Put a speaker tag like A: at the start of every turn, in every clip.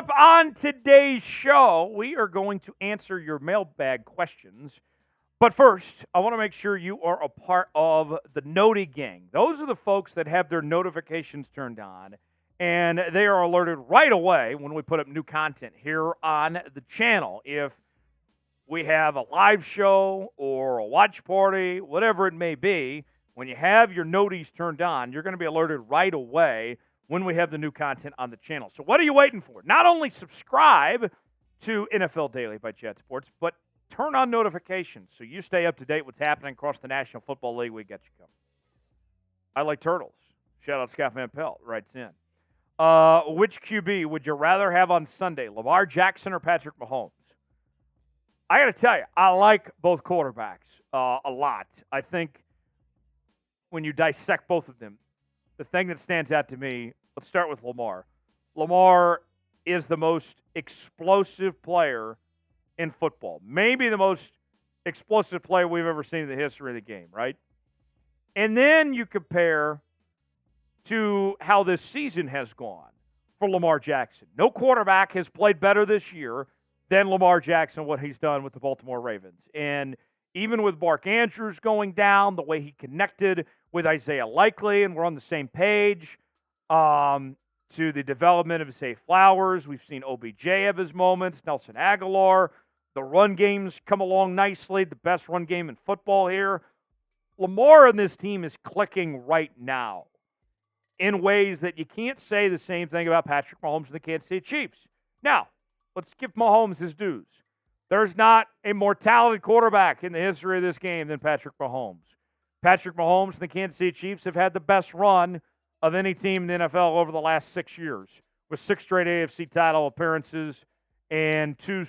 A: up on today's show, we are going to answer your mailbag questions. But first, I want to make sure you are a part of the Noti Gang. Those are the folks that have their notifications turned on, and they are alerted right away when we put up new content here on the channel. If we have a live show or a watch party, whatever it may be, when you have your noties turned on, you're going to be alerted right away when we have the new content on the channel. So what are you waiting for? Not only subscribe to NFL Daily by Jet Sports, but turn on notifications so you stay up to date what's happening across the National Football League. We got you covered. I like turtles. Shout out Scott Van Pelt writes in. Which QB would you rather have on Sunday, Lamar Jackson or Patrick Mahomes? I got to tell you, I like both quarterbacks a lot. I think when you dissect both of them, the thing that stands out to me, let's start with Lamar. Lamar is the most explosive player in football. Maybe the most explosive player we've ever seen in the history of the game, right? And then you compare to how this season has gone for Lamar Jackson. No quarterback has played better this year than Lamar Jackson, what he's done with the Baltimore Ravens. And even with Mark Andrews going down, the way he connected with Isaiah Likely, and we're on the same page, to the development of Zay Flowers. We've seen OBJ have his moments, Nelson Aguilar. The run game's come along nicely, the best run game in football here. Lamar and this team is clicking right now in ways that you can't say the same thing about Patrick Mahomes and the Kansas City Chiefs. Now, let's give Mahomes his dues. There's not a more talented quarterback in the history of this game than Patrick Mahomes. Patrick Mahomes and the Kansas City Chiefs have had the best run of any team in the NFL over the last 6 years, with 6 straight AFC title appearances and 2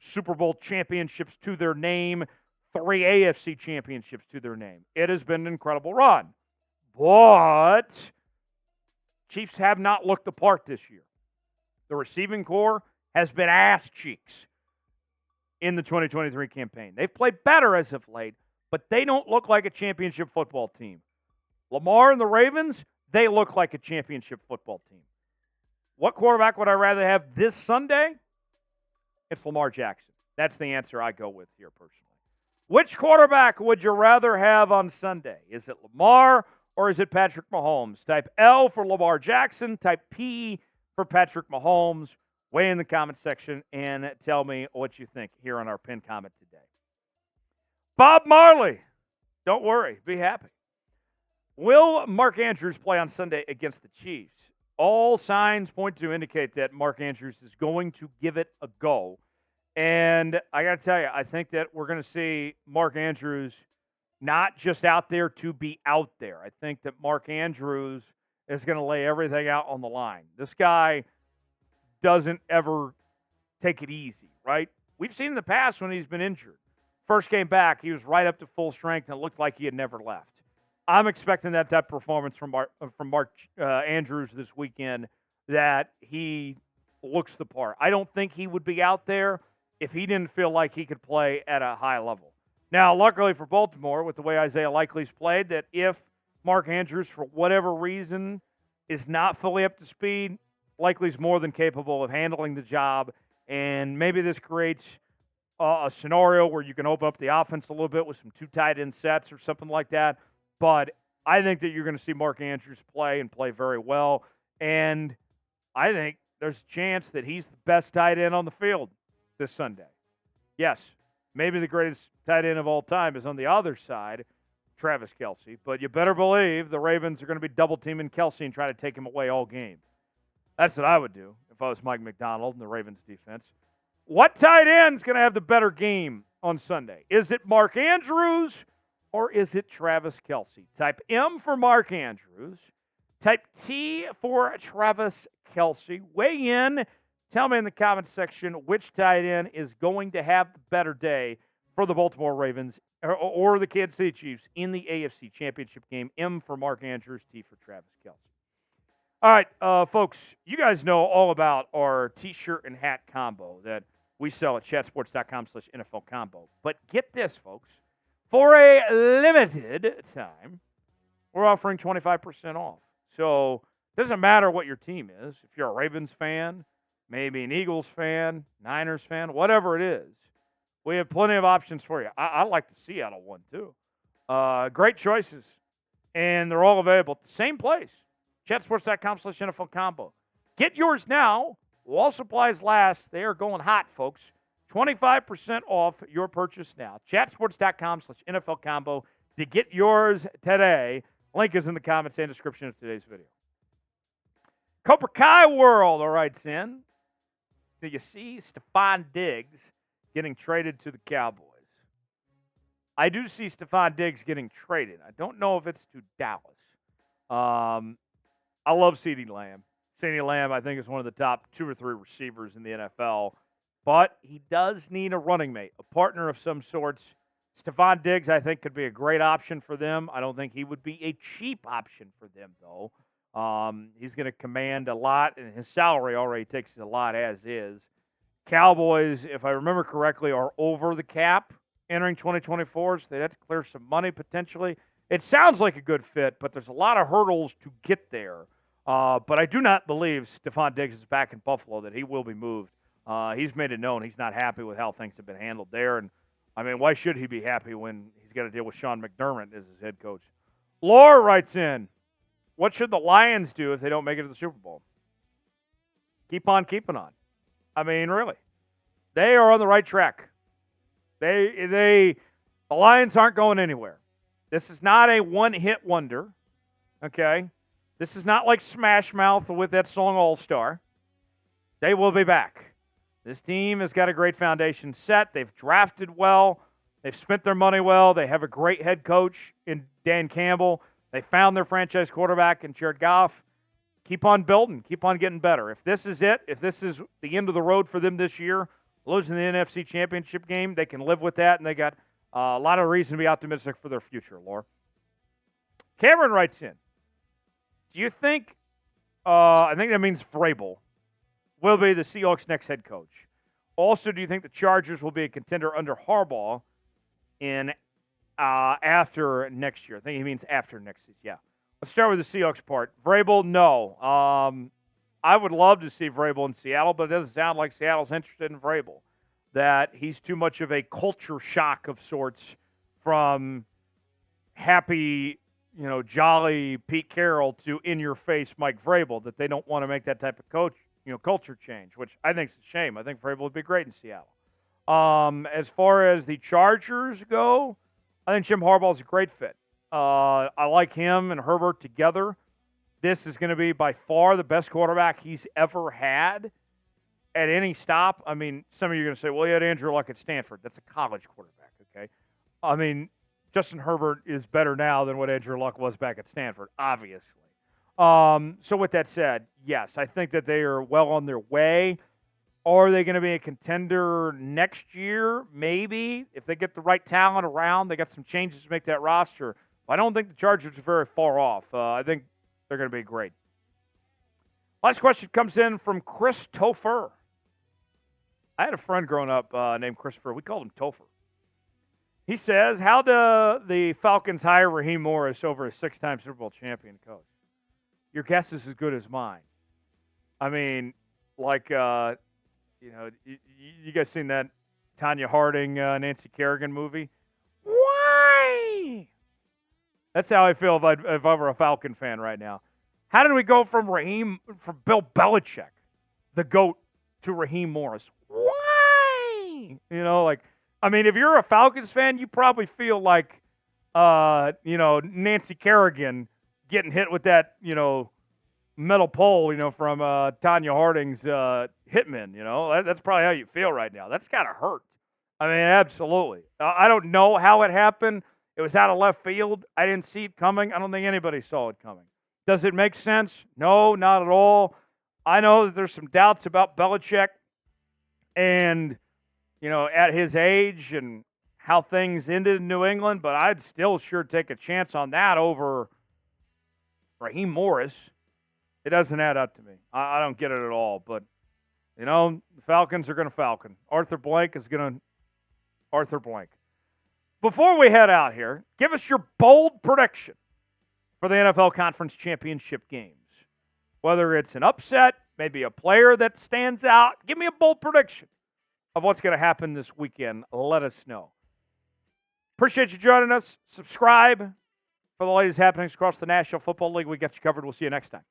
A: Super Bowl championships to their name, 3 AFC championships to their name. It has been an incredible run. But Chiefs have not looked the part this year. The receiving core has been ass cheeks in the 2023 campaign. They've played better as of late, but they don't look like a championship football team. Lamar and the Ravens, they look like a championship football team. What quarterback would I rather have this Sunday? It's Lamar Jackson. That's the answer I go with here personally. Which quarterback would you rather have on Sunday? Is it Lamar or is it Patrick Mahomes? Type L for Lamar Jackson. Type P for Patrick Mahomes. Weigh in the comment section and tell me what you think here on our pinned comment today. Bob Marley, don't worry, be happy. Will Mark Andrews play on Sunday against the Chiefs? All signs point to indicate that Mark Andrews is going to give it a go. And I got to tell you, I think that we're going to see Mark Andrews not just out there to be out there. I think that Mark Andrews is going to lay everything out on the line. This guy doesn't ever take it easy, right? We've seen in the past when he's been injured. First game back, he was right up to full strength and it looked like he had never left. I'm expecting that type of performance from Mark Andrews this weekend, that he looks the part. I don't think he would be out there if he didn't feel like he could play at a high level. Now, luckily for Baltimore, with the way Isaiah Likely's played, that if Mark Andrews, for whatever reason, is not fully up to speed, Likely's more than capable of handling the job, and maybe this creates a scenario where you can open up the offense a little bit with some 2 tight end sets or something like that. But I think that you're going to see Mark Andrews play and play very well. And I think there's a chance that he's the best tight end on the field this Sunday. Yes, maybe the greatest tight end of all time is on the other side, Travis Kelce. But you better believe the Ravens are going to be double-teaming Kelce and try to take him away all game. That's what I would do if I was Mike McDonald and the Ravens defense. What tight end is going to have the better game on Sunday? Is it Mark Andrews or is it Travis Kelce? Type M for Mark Andrews. Type T for Travis Kelce. Weigh in. Tell me in the comments section which tight end is going to have the better day for the Baltimore Ravens or the Kansas City Chiefs in the AFC Championship game. M for Mark Andrews, T for Travis Kelce. All right, folks, you guys know all about our T-shirt and hat combo that we sell at chatsports.com/NFL combo. But get this, folks. For a limited time, we're offering 25% off. So it doesn't matter what your team is. If you're a Ravens fan, maybe an Eagles fan, Niners fan, whatever it is. We have plenty of options for you. I like the Seattle one, too. Great choices, and they're all available at the same place, chatsports.com/NFL Combo. Get yours now while supplies last. They are going hot, folks. 25% off your purchase now. Chatsports.com/NFL Combo to get yours today. Link is in the comments and description of today's video. Cobra Kai World, all right, Sin. Do you see Stephon Diggs getting traded to the Cowboys? I do see Stephon Diggs getting traded. I don't know if it's to Dallas. I love CeeDee Lamb. CeeDee Lamb, I think, is one of the top 2 or 3 receivers in the NFL. But he does need a running mate, a partner of some sorts. Stephon Diggs, I think, could be a great option for them. I don't think he would be a cheap option for them, though. He's going to command a lot, and his salary already takes a lot as is. Cowboys, if I remember correctly, are over the cap entering 2024, so they'd have to clear some money potentially. It sounds like a good fit, but there's a lot of hurdles to get there. But I do not believe Stephon Diggs is back in Buffalo, that he will be moved. He's made it known he's not happy with how things have been handled there. And, I mean, why should he be happy when he's got to deal with Sean McDermott as his head coach? Laura writes in, what should the Lions do if they don't make it to the Super Bowl? Keep on keeping on. I mean, really. They are on the right track. The Lions aren't going anywhere. This is not a one-hit wonder, okay? This is not like Smash Mouth with that song All-Star. They will be back. This team has got a great foundation set. They've drafted well. They've spent their money well. They have a great head coach in Dan Campbell. They found their franchise quarterback in Jared Goff. Keep on building. Keep on getting better. If this is it, if this is the end of the road for them this year, losing the NFC Championship game, they can live with that, and they got a lot of reason to be optimistic for their future, Laura. Cameron writes in, do you think, I think that means Vrabel, will be the Seahawks' next head coach? Also, do you think the Chargers will be a contender under Harbaugh in after next year? I think he means after next season. Yeah. Let's start with the Seahawks part. Vrabel, no. I would love to see Vrabel in Seattle, but it doesn't sound like Seattle's interested in Vrabel. That he's too much of a culture shock of sorts from happy, jolly Pete Carroll to in-your-face Mike Vrabel, that they don't want to make that type of culture change, which I think is a shame. I think Vrabel would be great in Seattle. As far as the Chargers go, I think Jim Harbaugh is a great fit. I like him and Herbert together. This is going to be by far the best quarterback he's ever had at any stop. I mean, some of you are going to say, well, he had Andrew Luck at Stanford. That's a college quarterback, okay? I mean, Justin Herbert is better now than what Andrew Luck was back at Stanford, obviously. So with that said, yes, I think that they are well on their way. Are they going to be a contender next year? Maybe. If they get the right talent around, they got some changes to make that roster. I don't think the Chargers are very far off. I think they're going to be great. Last question comes in from Chris Topher. I had a friend growing up named Christopher. We called him Topher. He says, how do the Falcons hire Raheem Morris over a 6-time Super Bowl champion coach? Your guess is as good as mine. I mean, like, you guys seen that Tanya Harding, Nancy Kerrigan movie? Why? That's how I feel if I were a Falcon fan right now. How did we go from Bill Belichick, the GOAT, to Raheem Morris? Why? I mean, if you're a Falcons fan, you probably feel like, Nancy Kerrigan getting hit with that, metal pole, from Tanya Harding's Hitman. That's probably how you feel right now. That's got to hurt. I mean, absolutely. I don't know how it happened. It was out of left field. I didn't see it coming. I don't think anybody saw it coming. Does it make sense? No, not at all. I know that there's some doubts about Belichick and, at his age and how things ended in New England, but I'd still sure take a chance on that over Raheem Morris. It doesn't add up to me. I don't get it at all, but, the Falcons are going to Falcon. Arthur Blank is going to Arthur Blank. Before we head out here, give us your bold prediction for the NFL Conference Championship games. Whether it's an upset, maybe a player that stands out. Give me a bold prediction of what's going to happen this weekend. Let us know. Appreciate you joining us. Subscribe for the latest happenings across the National Football League. We got you covered. We'll see you next time.